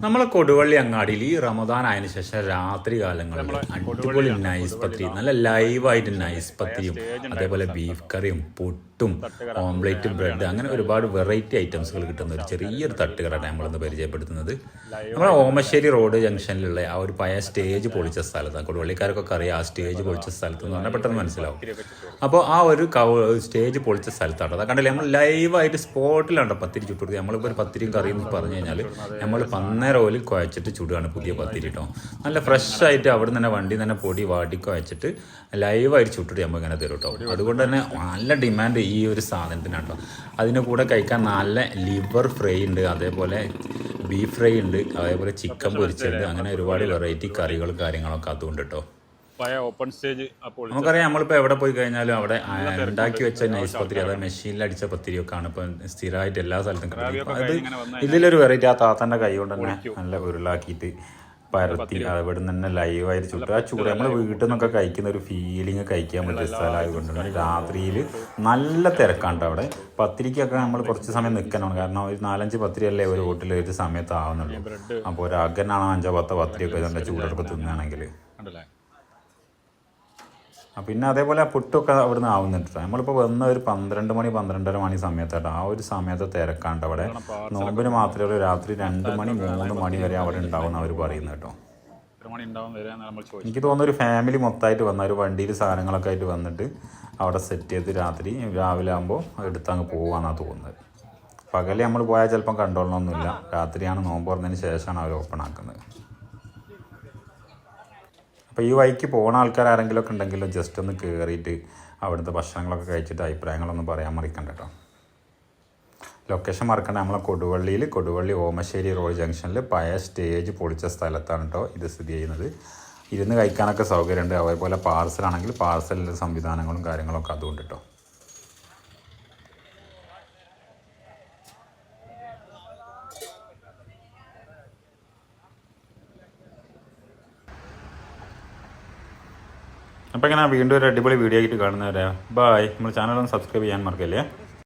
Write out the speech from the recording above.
നമ്മളെ കൊടുവള്ളി അങ്ങാടിയിൽ ഈ റമദാൻ ആയതിനു ശേഷം രാത്രി കാലങ്ങളിൽ അടിപൊളി നൈസ് പത്തിരി, നല്ല ലൈവായിട്ട് നൈസ് പത്തിരിയും അതേപോലെ ബീഫ് കറിയും പുട്ടും ഓംലേറ്റ് ബ്രെഡ് അങ്ങനെ ഒരുപാട് വെറൈറ്റി ഐറ്റംസുകൾ കിട്ടുന്ന ഒരു ചെറിയൊരു തട്ടുകടയാണ് നമ്മളിന്ന് പരിചയപ്പെടുത്തുന്നത്. നമ്മളെ ഓമശ്ശേരി റോഡ് ജംഗ്ഷനിലുള്ള ആ ഒരു പഴയ സ്റ്റേജ് പൊളിച്ച സ്ഥലത്താണ്. കൊടുവള്ളിക്കാർക്കൊക്കെ അറിയാം ആ സ്റ്റേജ് പൊളിച്ച സ്ഥലത്ത് എന്ന് പറഞ്ഞാൽ പെട്ടെന്ന് മനസ്സിലാവും. അപ്പോൾ ആ ഒരു സ്റ്റേജ് പൊളിച്ച സ്ഥലത്താണ് അത് കണ്ടില്ലേ, നമ്മൾ ലൈവായിട്ട് സ്പോട്ടിലാണ് പത്തിരി ചുട്ടുകൊടുക്കുക. നമ്മളിപ്പോൾ ഒരു പത്തിരിയും കറിയും എന്ന് പറഞ്ഞു കഴിഞ്ഞാൽ നമ്മൾ ഓയിൽ കുഴച്ചിട്ട് ചുടുകയാണ് പുതിയ പത്തിരി കേട്ടോ. നല്ല ഫ്രഷ് ആയിട്ട് അവിടെ തന്നെ വണ്ടി തന്നെ പൊടി വാട്ടി കുഴച്ചിട്ട് ലൈവായിട്ട് ചുട്ടിട്ട് നമ്മൾ ഇങ്ങനെ തരും കേട്ടോ. അതുകൊണ്ട് തന്നെ നല്ല ഡിമാൻഡ് ഈ ഒരു സാധനത്തിനാണ് കേട്ടോ. അതിൻ്റെ കൂടെ കഴിക്കാൻ നല്ല ലിവർ ഫ്രൈ ഉണ്ട്, അതേപോലെ ബീഫ് ഫ്രൈ ഉണ്ട്, അതേപോലെ ചിക്കൻ പൊരിച്ചുണ്ട്, അങ്ങനെ ഒരുപാട് വെറൈറ്റി കറികൾ കാര്യങ്ങളൊക്കെ അതുകൊണ്ട് കേട്ടോ. ഓപ്പൺ സ്റ്റേജ് നമുക്കറിയാം, നമ്മളിപ്പോൾ എവിടെ പോയി കഴിഞ്ഞാലും അവിടെ ഉണ്ടാക്കി വെച്ച നൈസ് പത്തിരി, അതായത് മെഷീനിൽ അടിച്ച പത്തിരിയൊക്കെ ആണ് ഇപ്പം സ്ഥിരമായിട്ട് എല്ലാ സ്ഥലത്തും കിട്ടുന്നത്. അത് ഇതിലൊരു വെറൈറ്റി ആ താത്തൻ്റെ കൈ കൊണ്ട് തന്നെ നല്ല ഉരുളാക്കിയിട്ട് പരത്തി അവിടെ നിന്ന് തന്നെ ലൈവായിട്ട് ചുട്ട് ആ ചൂട് നമ്മൾ വീട്ടിൽ നിന്നൊക്കെ കഴിക്കുന്ന ഒരു ഫീലിംഗ് കഴിക്കാൻ പറ്റിയ സ്ഥലമായതുകൊണ്ട് തന്നെ രാത്രിയിൽ നല്ല തിരക്കാണ് അവിടെ. പത്തിരിക്കൊക്കെ നമ്മൾ കുറച്ച് സമയം നിൽക്കണം, കാരണം ഒരു 4-5 പത്തിരിയല്ലേ ഒരു വീട്ടിൽ ഒരു സമയത്ത് ആവുന്നുള്ളൂ. അപ്പോൾ ഒരു അകനാണോ 5-10 പത്തിരിയൊക്കെ നല്ല ചൂടൊക്കെ തിന്നുകയാണെങ്കിൽ. പിന്നെ അതേപോലെ പുട്ടൊക്കെ അവിടെ നിന്ന് ആവുന്നുണ്ട്. നമ്മളിപ്പോൾ വന്ന ഒരു 12 മണി 12:30 മണി സമയത്തായിട്ട് ആ ഒരു സമയത്ത് തിരക്കാണ്ട് അവിടെ. നോമ്പിന് മാത്രമേ ഉള്ളൂ രാത്രി 2 മണി 3 മണി വരെ അവിടെ ഉണ്ടാവും അവർ പറയുന്നത് കേട്ടോ. എനിക്ക് തോന്നുന്നു ഒരു ഫാമിലി മൊത്തമായിട്ട് വന്ന ഒരു വണ്ടിയിൽ സാധനങ്ങളൊക്കെ ആയിട്ട് വന്നിട്ട് അവിടെ സെറ്റ് ചെയ്ത് രാത്രി രാവിലെ ആകുമ്പോൾ എടുത്തങ്ങ് പോകാമെന്നാണ് തോന്നുന്നത്. പകല് നമ്മൾ പോയാൽ ചിലപ്പം കണ്ടോളണമെന്നില്ല, രാത്രിയാണ് നോമ്പ് തുറന്നതിന് ശേഷമാണ് അവർ ഓപ്പൺ ആക്കുന്നത്. അപ്പോൾ ഈ വഴിക്ക് പോകുന്ന ആൾക്കാർ ആരെങ്കിലും ഒക്കെ ഉണ്ടെങ്കിലും ജസ്റ്റ് ഒന്ന് കയറിയിട്ട് അവിടുത്തെ ഭക്ഷണങ്ങളൊക്കെ കഴിച്ചിട്ട് അഭിപ്രായങ്ങളൊന്നും പറയാൻ മറിക്കണ്ട കേട്ടോ. ലൊക്കേഷൻ മറക്കണ്ട, നമ്മളെ കൊടുവള്ളി ഓമശ്ശേരി റോഡ് ജംഗ്ഷനിൽ പഴയ സ്റ്റേജ് പൊളിച്ച സ്ഥലത്താണ് കേട്ടോ ഇത് സ്ഥിതി ചെയ്യുന്നത്. ഇരുന്ന് കഴിക്കാനൊക്കെ സൗകര്യമുണ്ട്, അതേപോലെ പാർസലാണെങ്കിൽ പാർസലിൻ്റെ സംവിധാനങ്ങളും കാര്യങ്ങളൊക്കെ അതുകൊണ്ട് കേട്ടോ. അപ്പോൾ ഇങ്ങനെ വീണ്ടും ഒരു അടിപൊളി വീഡിയോ ആയിട്ട് കാണുന്നവരെ ബായ്. നമ്മൾ ചാനലൊന്ന് സബ്സ്ക്രൈബ് ചെയ്യാൻ മറക്കല്ലേ.